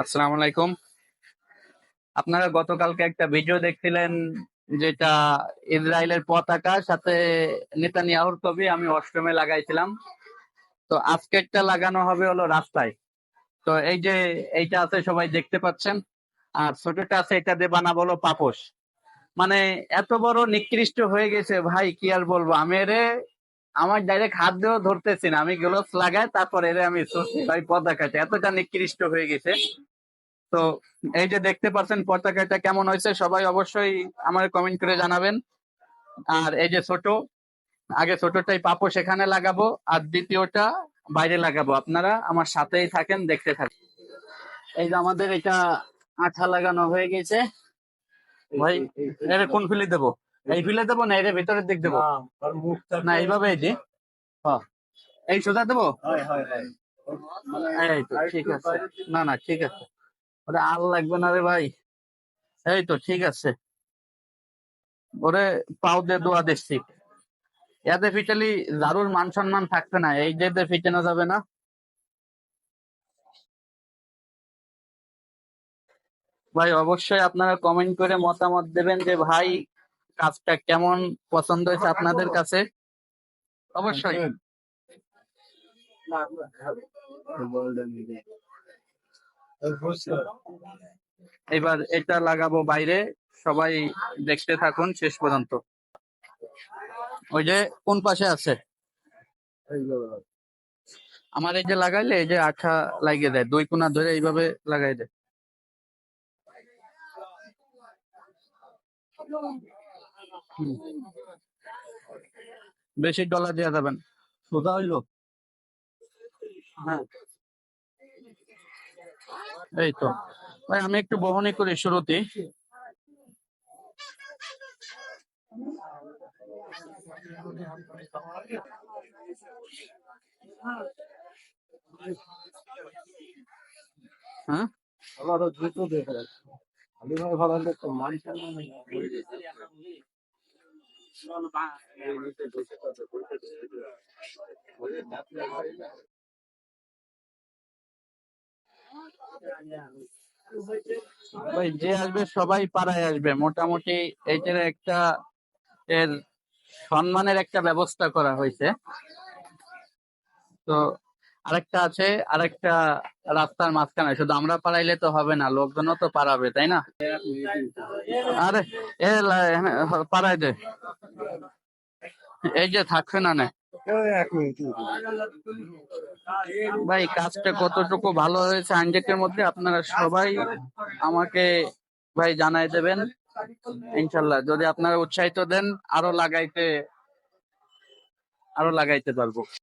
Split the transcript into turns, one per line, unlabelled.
আসসালামু আলাইকুম। আপনারা গতকালকে একটা ভিডিও দেখছিলেন, যেটা ইসরায়েলের পতাকা সাথে নেতানিয়াহুর ছবি আমি অষ্টমে লাগাইছিলাম। তো আজকেরটা লাগানো হবে হলো রাস্তায়। তো এই যে এইটা আছে, সবাই দেখতে পাচ্ছেন, আর ছোটটা আছে, এটা দিয়ে বানাবো হলো পাপোশ। মানে এত বড় নিকৃষ্ট হয়ে গেছে ভাই, কি আর বলবো। আমি এরে আমার ডাইরেক্ট হাত দিয়েও ধরতেছি না, আমি গ্লোভস লাগাই তারপর এরে আমি ছুঁচ্ছি ভাই পতাকাটা, এতটা নিকৃষ্ট হয়ে গেছে। তো এই যে দেখতে পাচ্ছেন পতাকাটা কেমন হয়েছে, সবাই অবশ্যই আমার কমেন্ট করে জানাবেন। আর এই যে ছোট, আগে ছোটটাই পাপো সেখানে লাগাবো, আর দ্বিতীয়টা বাইরে লাগাবো। আপনারা আমার সাথেই থাকেন, দেখতে থাকেন। এই যে আমাদের এটা আঠা লাগানো হয়ে গেছে ভাই। এর কোন ফিলে দেবো? এই ফিলে দেবো না এর ভিতরের দিক দেবো? না এইভাবে এই যে এই সোজা দেবো। এই তো ঠিক আছে, না না ঠিক আছে, ওরে আর লাগবে না রে ভাই। এই তো ঠিক আছে, ওরে পাও দিয়ে দোয়া দিচ্ছি। এতে ফিটালি দারুর মান সম্মান থাকবে না, এই যে ফিটানো যাবে না। ভাই অবশ্যই আপনারা কমেন্ট করে মতামত দেবেন যে ভাই কাজটা কেমন পছন্দ হয়েছে আপনাদের কাছে, অবশ্যই। এবার এটা লাগাবো বাইরে, সবাই দেখতে থাকুন শেষ পর্যন্ত। ওই যে কোন পাশে আছে আমার, এই যে লাগাইলে এই যে আঠা লাগিয়ে দেয়, দুই কোনা ধরে এইভাবে লাগাই দেয়। হুম। বেশি ডলার দেওয়া যাবেন, সোজা হইলো। হ্যাঁ এই তো ভাই, আমি একটু বহনি করি শুরুতে। হ্যাঁ ভাই, যে আসবে সবাই পাড়ায় আসবে মোটামুটি। এইটার একটা এর সম্মানের একটা ব্যবস্থা করা হয়েছে। তো আরেকটা আছে, আরেকটা রাস্তার মাঝখানে, শুধু আমরা পাড়াইলে তো হবে না, লোকজনও তো পাড়াবে, তাই না? আরে পাড়ায় দে, এই যে থাকছে না না ভাই। কাজটা কতটুকু ভালো হয়েছে 100-এর মধ্যে আপনারা সবাই আমাকে ভাই জানাই দেবেন ইনশাল্লাহ। যদি আপনারা উৎসাহিত দেন, আরো লাগাইতে পারবো।